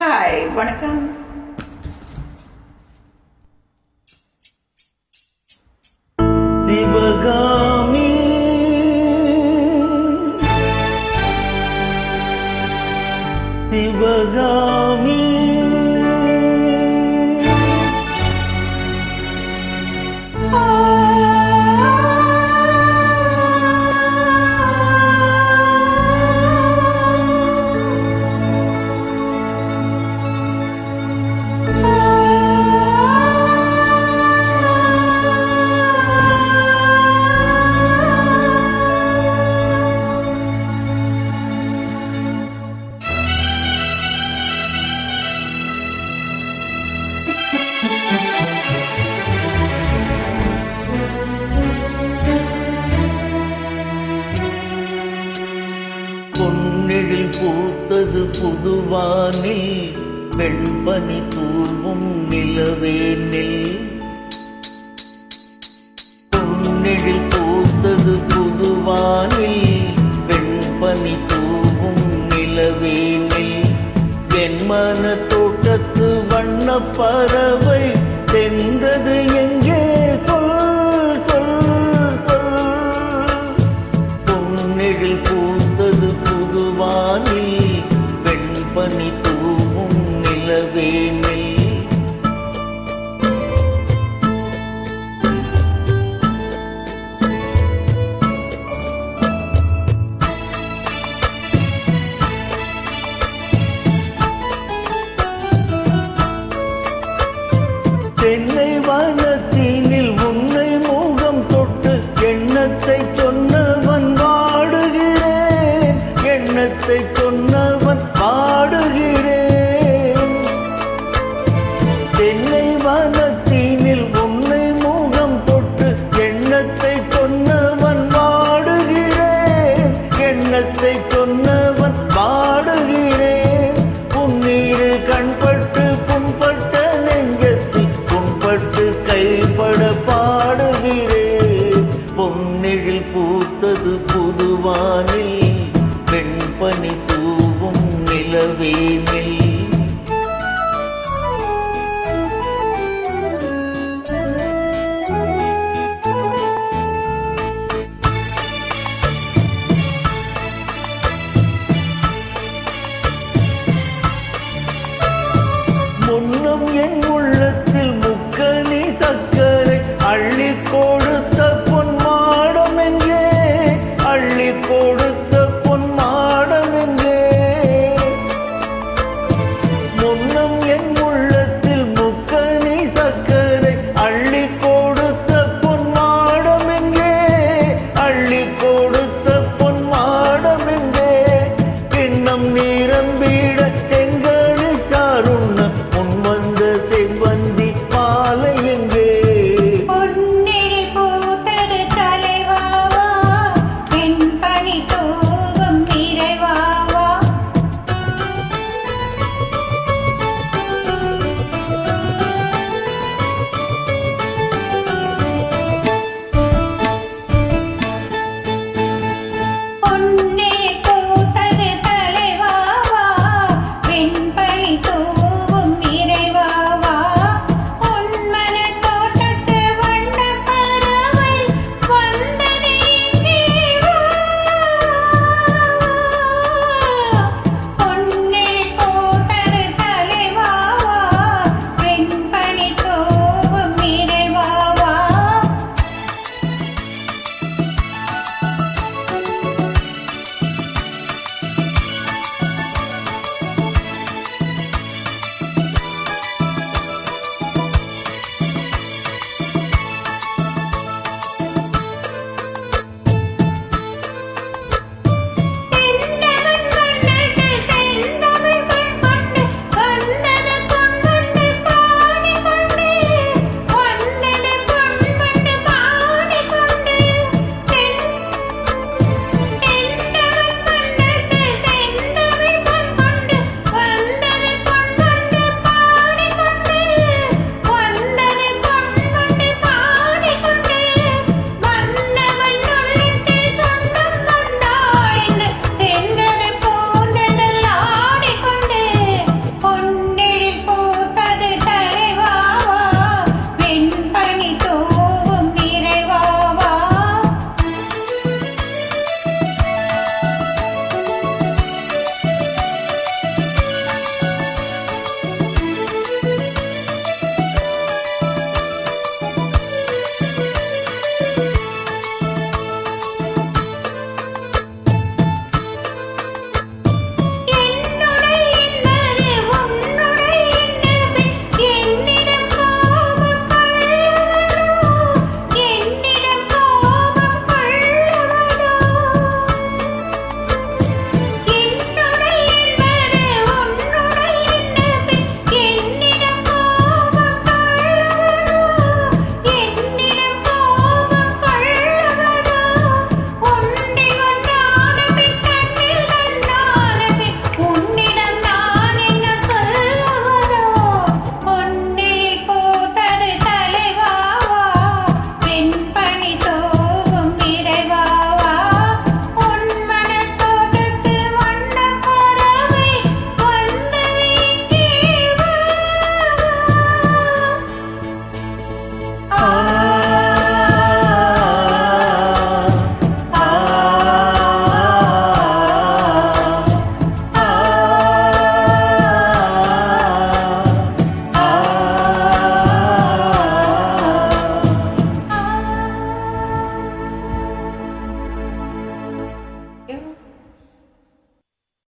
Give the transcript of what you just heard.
Hi வணக்கம். சிவகாமி சிவகாமி பொன்னெழில் பூத்தது புதுவானில், வெண்பனி தூவும் நிலவேனில். பொன்னெழில் பூத்தது புதுவானில், வெண்பனி தூவும் நிலவேனில். என் மன தோட்டத்து வண்ண பறவை சென்றது எங்கே சொல் சொல் சொல். பொன்னெழில் பூத்தது புதுவானில், வெண்பனி தூவும் நிலவேனில். தென்னை வனத்தினில் உன்னை முகம் தொட்டு எண்ணத்தை சொன்னவன் வாடுகிறேன், எண்ணத்தை சொன்னவன் வாடுகிறேன். தென்னை வனத்தினில் உன்னை முகம் தொட்டு எண்ணத்தை சொன்னவன் வாடுகிறேன், எண்ணத்தை சொன்னவன் வாடுகிறேன். புன்னீரு கண்பட்டு புண்பட்ட நெஞ்சத்தில் புண்பட்டு கைப்பட பாடுகிறேன். பொன்னெழில் பூத்தது புதுவானில், வெண்பனி தூவும் நிலவேனில். முன்னம் என் உள்ளத்தில் முக்கனி சக்கரை அள்ளி கொடுத்த பொன்மாடம் எங்கே, அள்ளி கொடுத்த பொன்மாடம் எங்கே. முன்னம் என் உள்ளத்தில் முக்கனி சக்கரை அள்ளி கொடுத்த பொன்மாடம் எங்கே, அள்ளி கொடுத்த பொன்மாடம் எங்கே. கிண்ணம் நிரம்பி